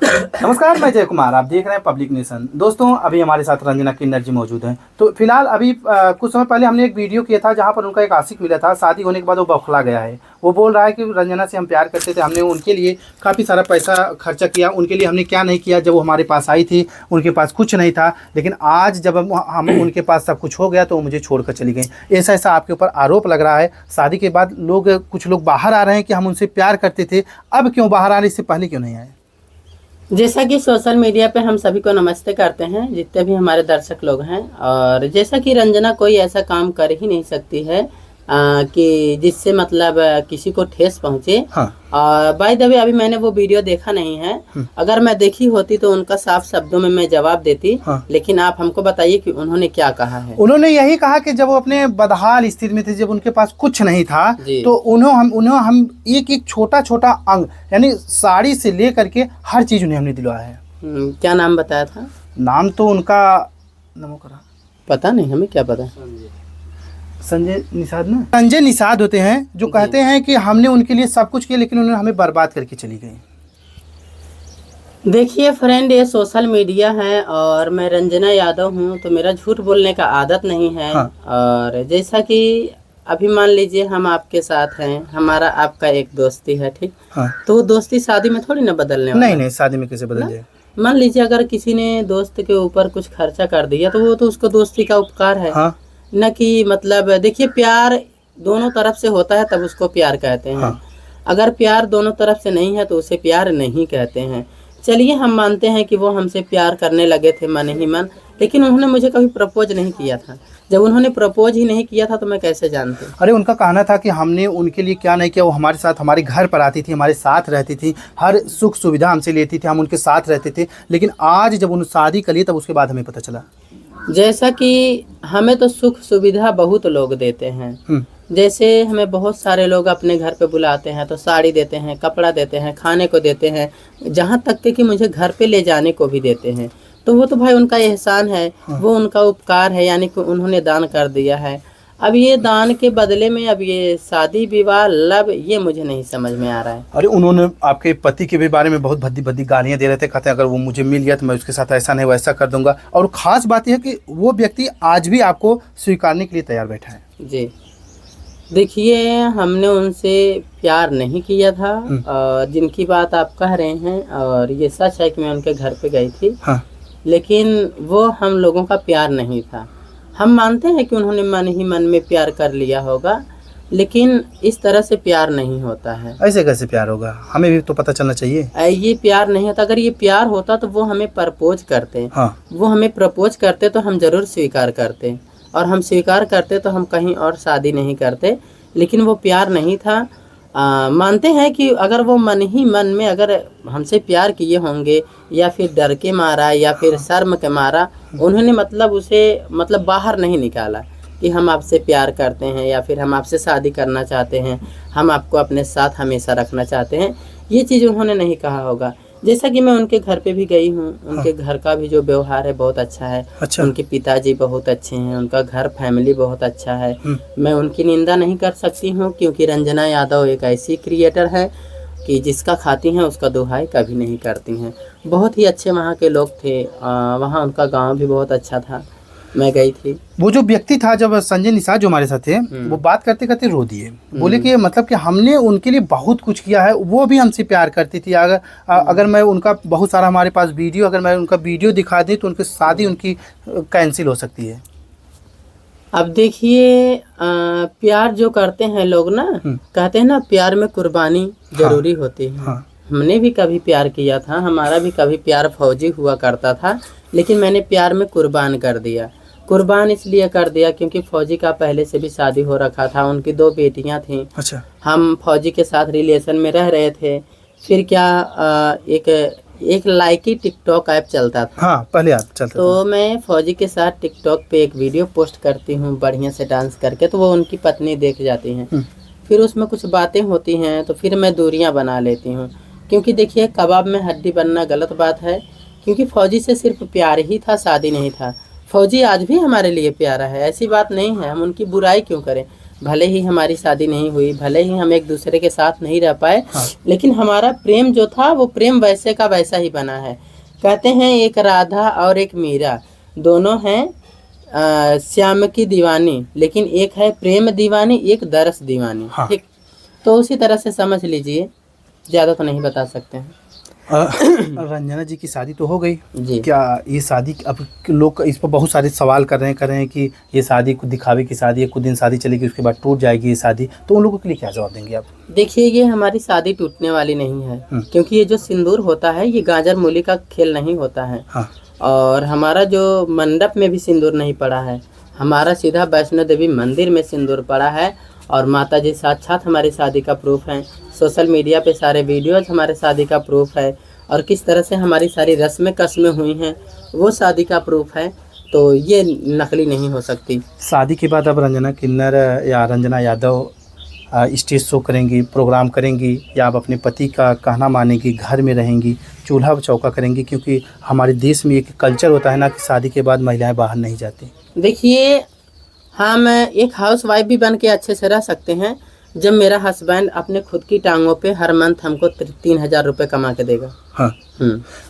नमस्कार, मैं जय कुमार। आप देख रहे हैं पब्लिक नेशन। दोस्तों, अभी हमारे साथ रंजना किन्नर जी मौजूद हैं। तो फिलहाल अभी कुछ समय पहले हमने एक वीडियो किया था जहां पर उनका एक आशिक मिला था। शादी होने के बाद वो बौखला गया है। वो बोल रहा है कि रंजना से हम प्यार करते थे, हमने उनके लिए काफ़ी सारा पैसा खर्चा किया, उनके लिए हमने क्या नहीं किया। जब वो हमारे पास आई थी उनके पास कुछ नहीं था, लेकिन आज जब हम उनके पास सब कुछ हो गया तो वो मुझे छोड़कर चली गई। ऐसा ऐसा आपके ऊपर आरोप लग रहा है। शादी के बाद कुछ लोग बाहर आ रहे हैं कि हम उनसे प्यार करते थे। अब क्यों बाहर आ रहे, इससे पहले क्यों नहीं आए? जैसा कि सोशल मीडिया पे हम सभी को नमस्ते करते हैं, जितने भी हमारे दर्शक लोग हैं। और जैसा कि रंजना कोई ऐसा काम कर ही नहीं सकती है कि जिससे मतलब किसी को ठेस पहुंचे। हाँ। और बाय द वे अभी मैंने वो वीडियो देखा नहीं है। अगर मैं देखी होती तो उनका साफ शब्दों में मैं जवाब देती। हाँ। लेकिन आप हमको बताइए कि उन्होंने क्या कहा है। उन्होंने यही कहा कि जब वो अपने बदहाल स्थिति में थे, जब उनके पास कुछ नहीं था, तो उन्हें हम एक एक छोटा छोटा अंग, यानी साड़ी से लेकर के हर चीज उन्हें हमने दिलवाया है। क्या नाम बताया था? नाम तो उनका पता नहीं, हमें क्या पता। संजय निषाद ना, संजय निषाद होते हैं जो कहते हैं कि हमने उनके लिए सब कुछ किया, लेकिन उन्होंने हमें बर्बाद करके चली गई। देखिए फ्रेंड, ये सोशल मीडिया है और मैं रंजना यादव हूँ, तो मेरा झूठ बोलने का आदत नहीं है। हाँ। और जैसा कि अभी मान लीजिए हम आपके साथ हैं, हमारा आपका एक दोस्ती है, ठीक। हाँ। तो वो दोस्ती शादी में थोड़ी ना बदलने वाला। नहीं, शादी में कैसे बदल जाए? मान लीजिए अगर किसी ने दोस्त के ऊपर कुछ खर्चा कर दिया तो वो तो उसको दोस्ती का उपकार है। हाँ। न कि मतलब देखिए, प्यार दोनों तरफ से होता है तब उसको प्यार कहते हैं। हाँ। अगर प्यार दोनों तरफ से नहीं है तो उसे प्यार नहीं कहते हैं। चलिए, हम मानते हैं कि वो हमसे प्यार करने लगे थे मन ही मन, लेकिन उन्होंने मुझे कभी प्रपोज नहीं किया था। जब उन्होंने प्रपोज ही नहीं किया था तो मैं कैसे जानती? अरे, उनका कहना था कि हमने उनके लिए क्या नहीं किया। वो हमारे साथ, हमारे घर पर आती थी, हमारे साथ रहती थी, हर सुख सुविधा हमसे लेती थी, हम उनके साथ रहते थे। लेकिन आज जब उन्होंने शादी कर ली तब उसके बाद हमें पता चला। जैसा कि हमें तो सुख सुविधा बहुत लोग देते हैं। जैसे हमें बहुत सारे लोग अपने घर पे बुलाते हैं तो साड़ी देते हैं, कपड़ा देते हैं, खाने को देते हैं, जहाँ तक कि मुझे घर पे ले जाने को भी देते हैं। तो वो तो भाई उनका एहसान है। हाँ। वो उनका उपकार है, यानी कि उन्होंने दान कर दिया है। अब ये दान के बदले में अब ये शादी विवाह लव, ये मुझे नहीं समझ में आ रहा है। अरे, उन्होंने आपके पति के भी बारे में बहुत भद्दी भद्दी गालियाँ दे रहे थे। कहते हैं अगर वो मुझे मिल गया तो मैं उसके साथ ऐसा नहीं वैसा कर दूंगा। और ख़ास बात यह है कि वो व्यक्ति आज भी आपको स्वीकारने के लिए तैयार बैठा है। जी देखिए, हमने उनसे प्यार नहीं किया था। और जिनकी बात आप कह रहे हैं, और ये सच है कि मैं उनके घर पे गई थी। हाँ। लेकिन वो हम लोगों का प्यार नहीं था। हम मानते हैं कि उन्होंने मन ही मन में प्यार कर लिया होगा, लेकिन इस तरह से प्यार नहीं होता है। ऐसे कैसे प्यार होगा? हमें भी तो पता चलना चाहिए। ये प्यार नहीं होता। अगर ये प्यार होता तो वो हमें प्रपोज करते। हाँ। वो हमें प्रपोज करते तो हम जरूर स्वीकार करते, और हम स्वीकार करते तो हम कहीं और शादी नहीं करते। लेकिन वो प्यार नहीं था। मानते हैं कि अगर वो मन ही मन में अगर हमसे प्यार किए होंगे, या फिर डर के मारा, या फिर शर्म के मारा, उन्होंने मतलब उसे मतलब बाहर नहीं निकाला कि हम आपसे प्यार करते हैं, या फिर हम आपसे शादी करना चाहते हैं, हम आपको अपने साथ हमेशा रखना चाहते हैं। ये चीज़ उन्होंने नहीं कहा होगा। जैसा कि मैं उनके घर पे भी गई हूँ, उनके घर का भी जो व्यवहार है बहुत अच्छा है। अच्छा। उनके पिताजी बहुत अच्छे हैं, उनका घर फैमिली बहुत अच्छा है। मैं उनकी निंदा नहीं कर सकती हूँ, क्योंकि रंजना यादव एक ऐसी क्रिएटर है कि जिसका खाती हैं उसका दुहाई कभी नहीं करती हैं। बहुत ही अच्छे वहाँ के लोग थे। वहाँ उनका गाँव भी बहुत अच्छा था, मैं गई थी। वो जो व्यक्ति था, जब संजय निषाद जो हमारे साथ थे, वो बात करते करते रो दिए। बोले कि मतलब कि हमने उनके लिए बहुत कुछ किया है, वो भी हमसे प्यार करती थी। अगर मैं उनका बहुत सारा हमारे पास वीडियो, अगर मैं उनका वीडियो दिखा दी तो उनकी शादी उनकी कैंसिल हो सकती है। अब देखिए, प्यार जो करते हैं लोग ना, कहते हैं ना प्यार में कुर्बानी जरूरी होती है। हाँ। हमने भी कभी प्यार किया था, हमारा भी कभी प्यार फौजी हुआ करता था, लेकिन मैंने प्यार में कुर्बान कर दिया। कुर्बान इसलिए कर दिया क्योंकि फौजी का पहले से भी शादी हो रखा था, उनकी 2 बेटियां थीं। अच्छा। हम फौजी के साथ रिलेशन में रह रहे थे। फिर क्या, एक लाइकी टिकटॉक ऐप चलता था। हाँ, पहले ऐप चलता था। तो मैं फौजी के साथ टिकटॉक पे एक वीडियो पोस्ट करती हूँ बढ़िया से डांस करके, तो वो उनकी पत्नी देख जाती हैं। फिर उसमें कुछ बातें होती हैं, तो फिर मैं दूरियाँ बना लेती हूँ। क्योंकि देखिए, कबाब में हड्डी बनना गलत बात है। क्योंकि फौजी से सिर्फ प्यार ही था, शादी नहीं था। फौजी आज भी हमारे लिए प्यारा है, ऐसी बात नहीं है। हम उनकी बुराई क्यों करें? भले ही हमारी शादी नहीं हुई, भले ही हम एक दूसरे के साथ नहीं रह पाए, हाँ। लेकिन हमारा प्रेम जो था वो प्रेम वैसे का वैसा ही बना है। कहते हैं एक राधा और एक मीरा, दोनों हैं श्याम की दीवानी, लेकिन एक है प्रेम दीवानी, एक दरस दीवानी। हाँ। ठीक, तो उसी तरह से समझ लीजिए, ज़्यादा तो नहीं बता सकते हैं। रंजना जी की शादी तो हो गई जी। क्या ये शादी, अब लोग इस पर बहुत सारे सवाल कर रहे हैं कि ये शादी को दिखावे की शादी है, कुछ दिन शादी चलेगी उसके बाद टूट जाएगी ये शादी, तो उन लोगों के लिए क्या जवाब देंगे आप? देखिए, ये हमारी शादी टूटने वाली नहीं है, क्योंकि ये जो सिंदूर होता है ये गाजर मूली का खेल नहीं होता है। हाँ। और हमारा जो मंडप में भी सिंदूर नहीं पड़ा है, हमारा सीधा वैष्णो देवी मंदिर में सिंदूर पड़ा है, और माता जी साक्षात हमारी शादी का प्रूफ हैं। सोशल मीडिया पे सारे वीडियोज हमारे शादी का प्रूफ है, और किस तरह से हमारी सारी रस्में कस्में हुई हैं वो शादी का प्रूफ है, तो ये नकली नहीं हो सकती। शादी के बाद अब रंजना किन्नर या रंजना यादव स्टेज शो करेंगी, प्रोग्राम करेंगी, या आप अपने पति का कहना मानेंगी, घर में रहेंगी, चूल्हा चौका करेंगी? क्योंकि हमारे देश में एक कल्चर होता है ना कि शादी के बाद महिलाएं बाहर नहीं जाती। देखिए, हम एक हाउस वाइफ भी बन के अच्छे से रह सकते हैं जब मेरा हस्बैंड अपने खुद की टांगों पे हर मंथ हमको 3,000 रुपये कमा के देगा। हाँ।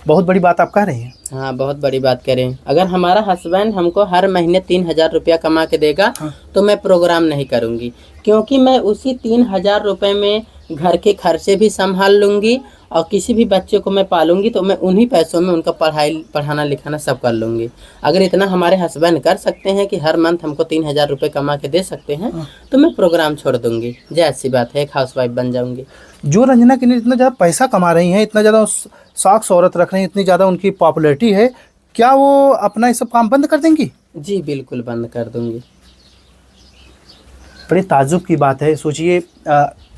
बहुत बड़ी बात आप कह रही हैं। हाँ, बहुत बड़ी बात करें। अगर हमारा हस्बैंड हमको हर महीने 3,000 रुपया कमा के देगा, हाँ। तो मैं प्रोग्राम नहीं करूँगी, क्योंकि मैं उसी 3,000 रुपये में घर के खर्चे भी संभाल लूँगी, और किसी भी बच्चे को मैं पालूंगी तो मैं उन्हीं पैसों में उनका पढ़ाना लिखाना सब कर लूँगी। अगर इतना हमारे हस्बैंड कर सकते हैं कि हर मंथ हमको 3,000 रुपये कमा के दे सकते हैं, तो मैं प्रोग्राम छोड़ दूँगी, जायज़ सी बात है, एक हाउसवाइफ बन जाऊँगी। जो रंजना किन्नर इतना ज़्यादा पैसा कमा रही हैं, इतना ज़्यादा शौक शोहरत रख रही हैं, इतनी ज़्यादा उनकी पॉपुलैरिटी है, क्या वो अपना ये सब काम बंद कर देंगी? जी बिल्कुल बंद कर दूँगी। बड़े ताज्जुब की बात है। सोचिए,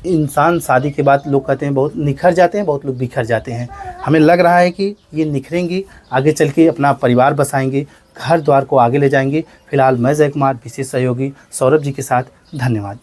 इंसान शादी के बाद लोग कहते हैं बहुत निखर जाते हैं, बहुत लोग बिखर जाते हैं। हमें लग रहा है कि ये निखरेंगी, आगे चल के अपना परिवार बसाएंगी, घर द्वार को आगे ले जाएंगी। फिलहाल मैं जय कुमार, विशेष सहयोगी सौरभ जी के साथ, धन्यवाद।